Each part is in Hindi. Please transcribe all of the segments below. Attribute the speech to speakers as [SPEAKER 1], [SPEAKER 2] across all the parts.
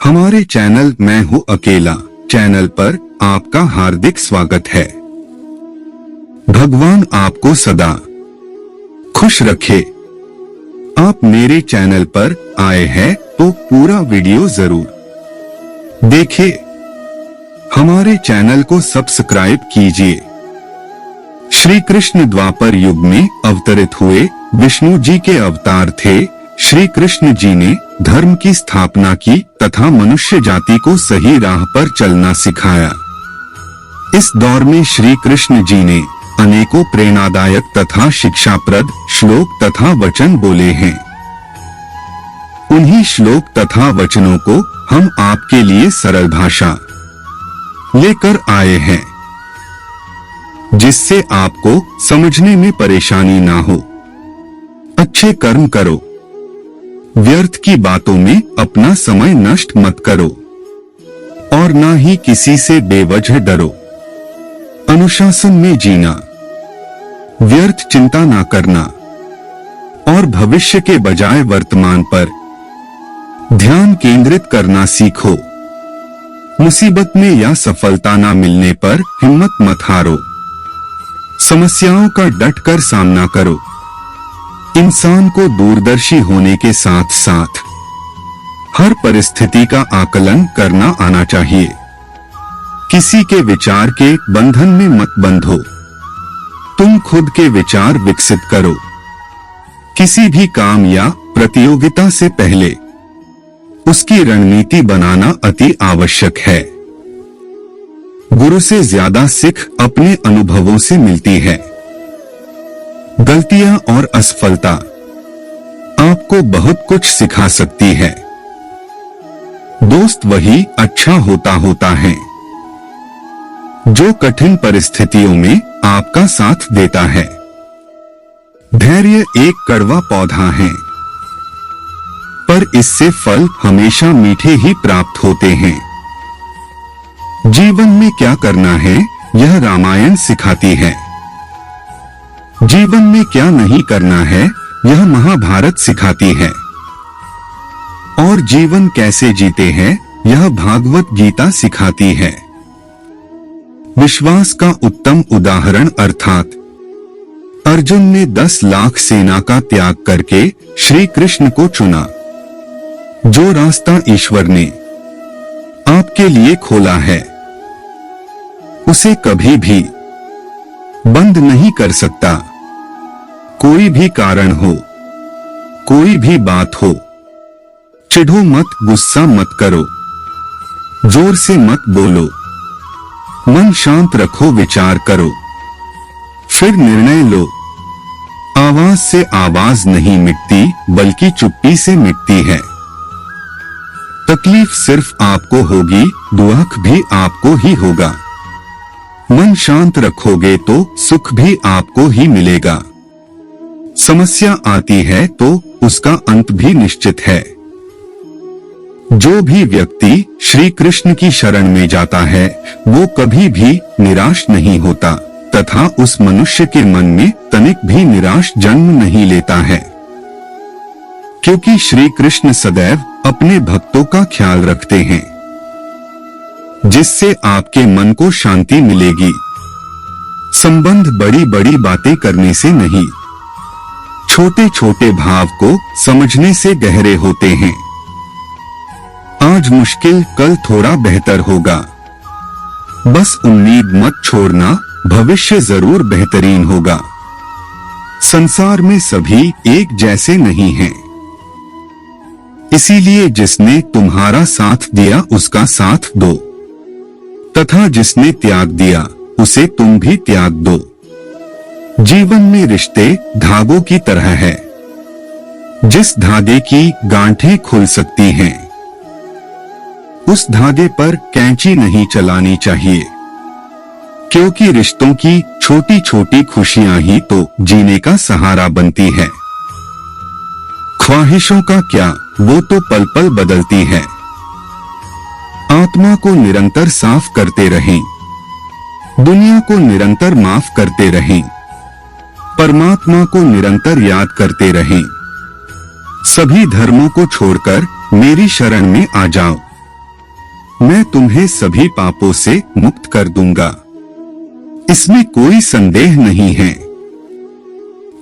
[SPEAKER 1] हमारे चैनल मैं हूँ अकेला चैनल पर आपका हार्दिक स्वागत है। भगवान आपको सदा खुश रखे। आप मेरे चैनल पर आए हैं तो पूरा वीडियो जरूर देखिए। हमारे चैनल को सब्सक्राइब कीजिए। श्री कृष्ण द्वापर युग में अवतरित हुए विष्णु जी के अवतार थे। श्री कृष्ण जी ने धर्म की स्थापना की तथा मनुष्य जाति को सही राह पर चलना सिखाया। इस दौर में श्री कृष्ण जी ने अनेकों प्रेरणादायक तथा शिक्षाप्रद श्लोक तथा वचन बोले हैं। उन्हीं श्लोक तथा वचनों को हम आपके लिए सरल भाषा लेकर आए हैं, जिससे आपको समझने में परेशानी ना हो। अच्छे कर्म करो, व्यर्थ की बातों में अपना समय नष्ट मत करो और ना ही किसी से बेवजह डरो। अनुशासन में जीना, व्यर्थ चिंता ना करना और भविष्य के बजाय वर्तमान पर ध्यान केंद्रित करना सीखो। मुसीबत में या सफलता ना मिलने पर हिम्मत मत हारो। समस्याओं का डट कर सामना करो। इंसान को दूरदर्शी होने के साथ साथ हर परिस्थिति का आकलन करना आना चाहिए। किसी के विचार के बंधन में मत बंधो। तुम खुद के विचार विकसित करो। किसी भी काम या प्रतियोगिता से पहले उसकी रणनीति बनाना अति आवश्यक है। गुरु से ज्यादा सीख अपने अनुभवों से मिलती है। गलतियां और असफलता आपको बहुत कुछ सिखा सकती है। दोस्त वही अच्छा होता है जो कठिन परिस्थितियों में आपका साथ देता है। धैर्य एक कड़वा पौधा है, पर इससे फल हमेशा मीठे ही प्राप्त होते हैं। जीवन में क्या करना है यह रामायण सिखाती है। जीवन में क्या नहीं करना है यह महाभारत सिखाती है। और जीवन कैसे जीते हैं यह भागवत गीता सिखाती है। विश्वास का उत्तम उदाहरण अर्थात अर्जुन ने 10 लाख सेना का त्याग करके श्री कृष्ण को चुना। जो रास्ता ईश्वर ने आपके लिए खोला है उसे कभी भी बंद नहीं कर सकता। कोई भी कारण हो, कोई भी बात हो, चिढ़ो मत, गुस्सा मत करो, जोर से मत बोलो, मन शांत रखो, विचार करो, फिर निर्णय लो। आवाज से आवाज नहीं मिटती बल्कि चुप्पी से मिटती है। तकलीफ सिर्फ आपको होगी, दुख भी आपको ही होगा। मन शांत रखोगे तो सुख भी आपको ही मिलेगा। समस्या आती है तो उसका अंत भी निश्चित है। जो भी व्यक्ति श्री कृष्ण की शरण में जाता है वो कभी भी निराश नहीं होता तथा उस मनुष्य के मन में तनिक भी निराश जन्म नहीं लेता है, क्योंकि श्री कृष्ण सदैव अपने भक्तों का ख्याल रखते हैं, जिससे आपके मन को शांति मिलेगी। संबंध बड़ी बड़ी बातें करने से नहीं, छोटे छोटे भाव को समझने से गहरे होते हैं। आज मुश्किल कल थोड़ा बेहतर होगा। बस उम्मीद मत छोड़ना, भविष्य जरूर बेहतरीन होगा। संसार में सभी एक जैसे नहीं हैं, इसीलिए जिसने तुम्हारा साथ दिया उसका साथ दो तथा जिसने त्याग दिया उसे तुम भी त्याग दो। जीवन में रिश्ते धागों की तरह है। जिस धागे की गांठें खुल सकती हैं उस धागे पर कैंची नहीं चलानी चाहिए, क्योंकि रिश्तों की छोटी छोटी खुशियां ही तो जीने का सहारा बनती है। ख्वाहिशों का क्या, वो तो पल पल बदलती है। आत्मा को निरंतर साफ करते रहें, दुनिया को निरंतर माफ करते रहें, परमात्मा को निरंतर याद करते रहें। सभी धर्मों को छोड़कर मेरी शरण में आ जाओ। मैं तुम्हें सभी पापों से मुक्त कर दूंगा, इसमें कोई संदेह नहीं है।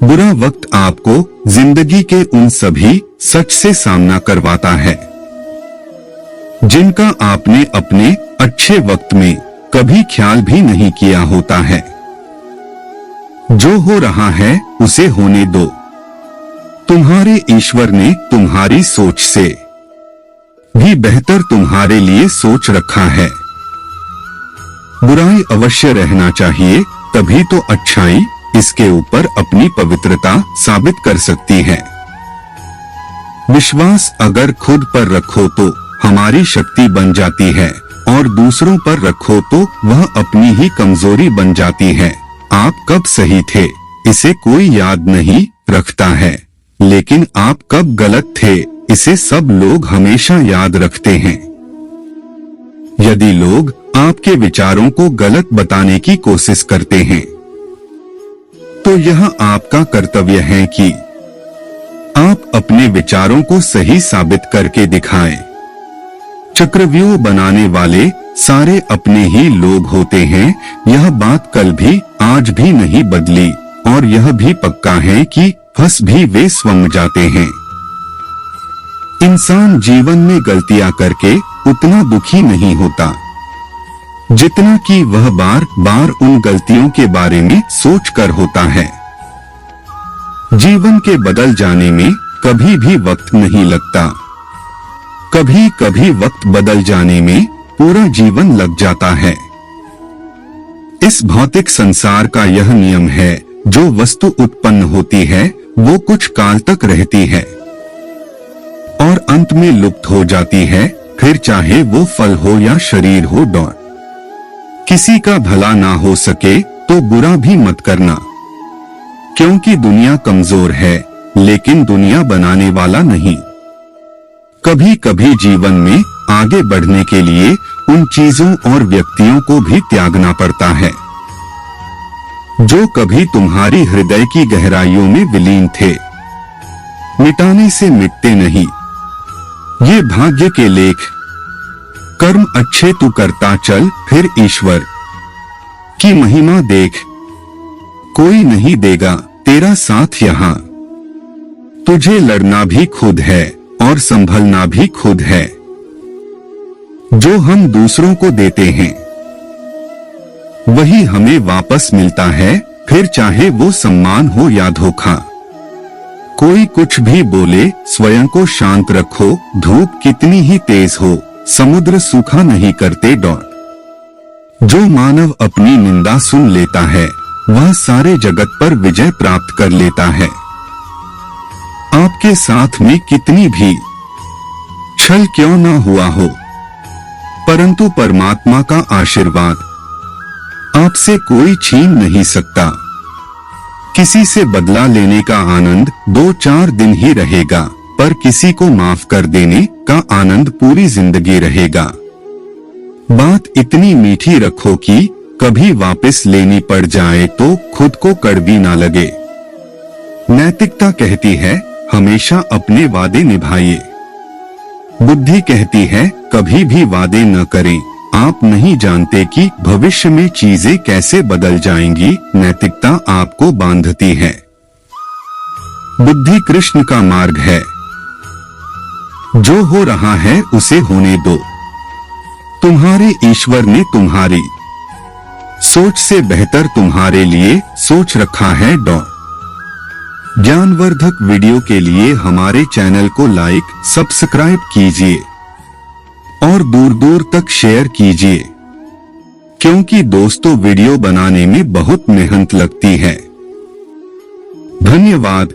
[SPEAKER 1] बुरा वक्त आपको जिंदगी के उन सभी सच से सामना करवाता है जिनका आपने अपने अच्छे वक्त में कभी ख्याल भी नहीं किया होता है। जो हो रहा है उसे होने दो। तुम्हारे ईश्वर ने तुम्हारी सोच से भी बेहतर तुम्हारे लिए सोच रखा है। बुराई अवश्य रहना चाहिए, तभी तो अच्छाई इसके ऊपर अपनी पवित्रता साबित कर सकती है। विश्वास अगर खुद पर रखो तो हमारी शक्ति बन जाती है, और दूसरों पर रखो तो वह अपनी ही कमजोरी बन जाती है। आप कब सही थे इसे कोई याद नहीं रखता है, लेकिन आप कब गलत थे इसे सब लोग हमेशा याद रखते हैं। यदि लोग आपके विचारों को गलत बताने की कोशिश करते हैं तो यह आपका कर्तव्य है कि आप अपने विचारों को सही साबित करके दिखाएं। चक्रव्यूह बनाने वाले सारे अपने ही लोग होते हैं, यह बात कल भी आज भी नहीं बदली, और यह भी पक्का है कि फंस भी वे स्वयं जाते हैं। इंसान जीवन में गलतियां करके उतना दुखी नहीं होता जितना कि वह बार बार उन गलतियों के बारे में सोचकर होता है। जीवन के बदल जाने में कभी भी वक्त नहीं लगता, कभी कभी वक्त बदल जाने में पूरा जीवन लग जाता है। इस भौतिक संसार का यह नियम है, जो वस्तु उत्पन्न होती है वो कुछ काल तक रहती है और अंत में लुप्त हो जाती है, फिर चाहे वो फल हो या शरीर हो। किसी का भला ना हो सके तो बुरा भी मत करना, क्योंकि दुनिया कमजोर है लेकिन दुनिया बनाने वाला नहीं। कभी कभी जीवन में आगे बढ़ने के लिए उन चीजों और व्यक्तियों को भी त्यागना पड़ता है जो कभी तुम्हारी हृदय की गहराइयों में विलीन थे। मिटाने से मिटते नहीं, ये भाग्य के लेख। कर्म अच्छे तू करता चल, फिर ईश्वर की महिमा देख। कोई नहीं देगा तेरा साथ यहाँ, तुझे लड़ना भी खुद है और संभलना भी खुद है। जो हम दूसरों को देते हैं वही हमें वापस मिलता है, फिर चाहे वो सम्मान हो या धोखा। कोई कुछ भी बोले स्वयं को शांत रखो, धूप कितनी ही तेज हो समुद्र सूखा नहीं करते। जो मानव अपनी निंदा सुन लेता है वह सारे जगत पर विजय प्राप्त कर लेता है। आपके साथ में कितनी भी छल क्यों न हुआ हो, परंतु परमात्मा का आशीर्वाद आपसे कोई छीन नहीं सकता। किसी से बदला लेने का आनंद 2-4 दिन ही रहेगा, पर किसी को माफ कर देने का आनंद पूरी जिंदगी रहेगा। बात इतनी मीठी रखो कि कभी वापस लेनी पड़ जाए तो खुद को कड़वी ना लगे। नैतिकता कहती है हमेशा अपने वादे निभाइए। बुद्धि कहती है कभी भी वादे न करें, आप नहीं जानते कि भविष्य में चीजें कैसे बदल जाएंगी। नैतिकता आपको बांधती है, बुद्धि कृष्ण का मार्ग है। जो हो रहा है उसे होने दो। तुम्हारे ईश्वर ने तुम्हारी सोच से बेहतर तुम्हारे लिए सोच रखा है। ज्ञानवर्धक वीडियो के लिए हमारे चैनल को लाइक, सब्सक्राइब कीजिए और दूर दूर तक शेयर कीजिए, क्योंकि दोस्तों वीडियो बनाने में बहुत मेहनत लगती है। धन्यवाद।